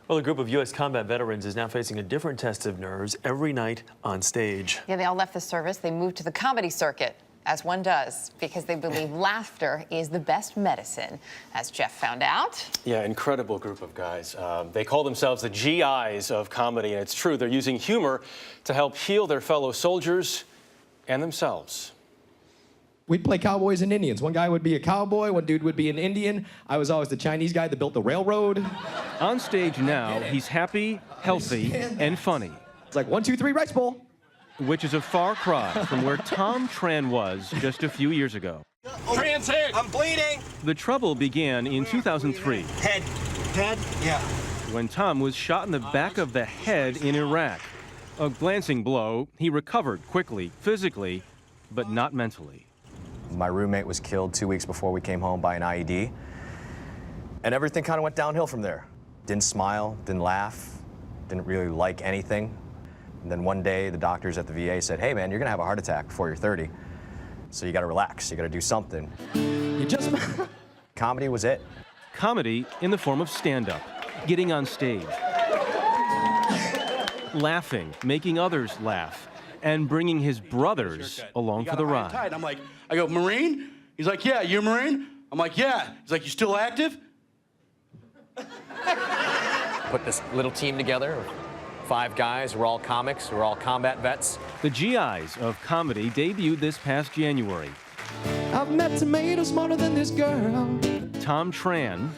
Well, a group of U.S. combat veterans is now facing a different test of nerves every night on stage. Yeah, they all left the service. They moved to the comedy circuit, as one does, because they believe laughter is the best medicine, as Jeff found out. Yeah, incredible group of guys. They call themselves the GIs of comedy, and it's true. They're using humor to help heal their fellow soldiers and themselves. We'd play cowboys and Indians. One guy would be a cowboy, one dude would be an Indian. I was always the Chinese guy that built the railroad. On stage now, he's happy, healthy, and funny. It's like 1, 2, 3, Rice Bowl. Which is a far cry from where Tom Tran was just a few years ago. Tran's hit! I'm bleeding! The trouble began in 2003. Head. Yeah. When Tom was shot in the back of the head in Iraq. A glancing blow, he recovered quickly, physically, but not mentally. My roommate was killed 2 weeks before we came home by an IED. And everything kind of went downhill from there. Didn't smile, didn't laugh, didn't really like anything. And then one day, the doctors at the VA said, hey man, you're gonna have a heart attack before you're 30. So you gotta relax, you gotta do something. You just... Comedy was it. Comedy in the form of stand-up, getting on stage, laughing, making others laugh, and bringing his brothers along for the ride. I'm like, I go, Marine? He's like, yeah, you a Marine? I'm like, yeah. He's like, you still active? Put this little team together, 5 guys, we're all comics, we're all combat vets. The GIs of comedy debuted this past January. I've met tomatoes smarter than this girl. Tom Tran,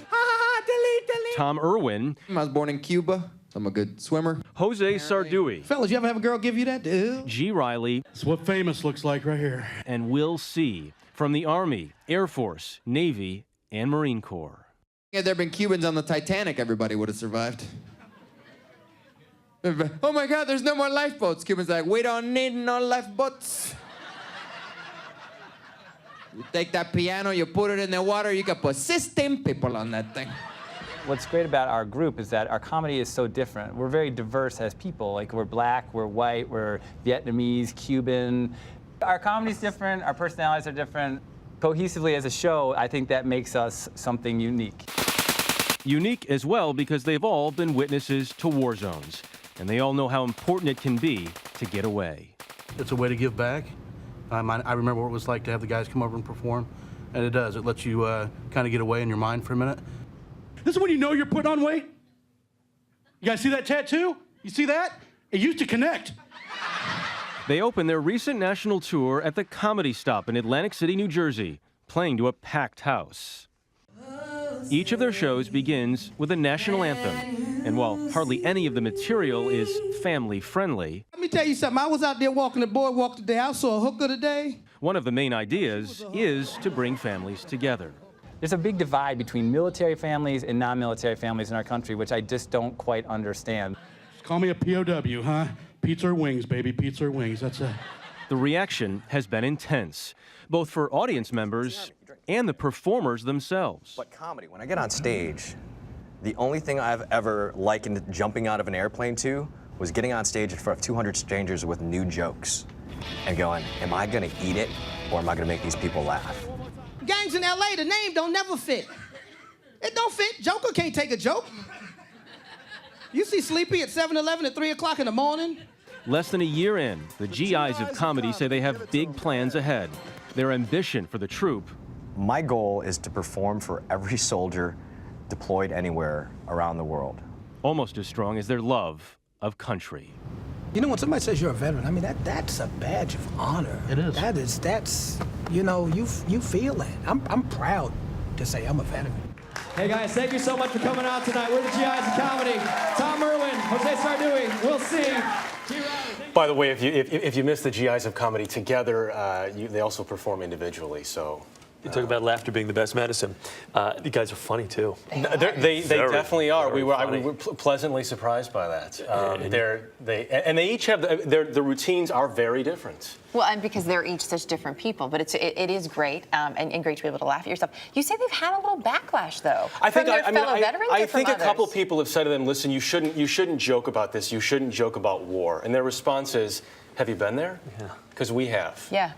Tom Irwin, I was born in Cuba. I'm a good swimmer. Jose Sardui, Fellas, you ever have a girl give you that, dude? G. Riley, That's what famous looks like right here. and Will C. from the Army, Air Force, Navy, and Marine Corps. Had there been Cubans on the Titanic, everybody would have survived. Oh my God, there's no more lifeboats. Cubans are like, we don't need no lifeboats. You take that piano, you put it in the water, you can put 16 people on that thing. What's great about our group is that our comedy is so different. We're very diverse as people. Like, we're black, we're white, we're Vietnamese, Cuban. Our comedy's different, our personalities are different. Cohesively as a show, I think that makes us something unique. Unique as well because they've all been witnesses to war zones, and they all know how important it can be to get away. It's a way to give back. I remember what it was like to have the guys come over and perform, and it does. It lets you kind of get away in your mind for a minute. This is when you know you're putting on weight. You guys see that tattoo? You see that? It used to connect. They opened their recent national tour at the Comedy Stop in Atlantic City, New Jersey, playing to a packed house. Each of their shows begins with a national anthem, and while hardly any of the material is family-friendly, Let me tell you something. I was out there walking the boardwalk today. I saw a hooker today. one of the main ideas is to bring families together. There's a big divide between military families and non-military families in our country, which I just don't quite understand. Just call me a POW, huh? Pizza or wings, baby, pizza or wings. That's it. The reaction has been intense, both for audience members and the performers themselves. But comedy, when I get on stage, the only thing I've ever likened jumping out of an airplane to was getting on stage in front of 200 strangers with new jokes and going, am I gonna eat it or am I gonna make these people laugh? Gangs in LA, the name don't never fit. It don't fit. Joker can't take a joke. You see Sleepy at 7-Eleven at 3 o'clock in the morning? Less than a year in, the GIs of comedy say they have big plans ahead. Their ambition for the troupe: My goal is to perform for every soldier deployed anywhere around the world. almost as strong as their love of country. You know, when somebody says you're a veteran, I mean, that's a badge of honor. It is. That's, you know, you feel that. I'm proud to say I'm a veteran. Hey guys, thank you so much for coming out tonight. We're the GIs of comedy. Tom Irwin, Jose Sardui, we'll see. By the way, if you miss the GIs of comedy together, they also perform individually, so. You talk about laughter being the best medicine. You guys are funny too. They definitely are. We Very were pleasantly surprised by that. They each have the routines are very different. Well, and because they're each such different people, but it is great and great to be able to laugh at yourself. You say they've had a little backlash though. I think I think a couple of people have said to them, "Listen, you shouldn't joke about this. You shouldn't joke about war." And their response is, "Have you been there?" Yeah. Because we have. Yeah.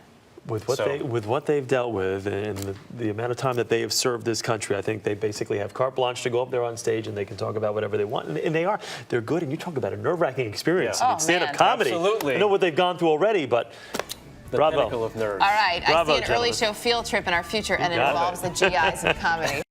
With what they've dealt with and the amount of time that they have served this country, I think they basically have carte blanche to go up there on stage and they can talk about whatever they want. And they're good. And you talk about a nerve-wracking experience. Yeah. I mean, stand-up comedy. Absolutely. I know what they've gone through already, but The bravo. pinnacle of nerves. All right, Bravo, I see an early gentlemen. show field trip in our future, and it got it. involves the GIs of comedy.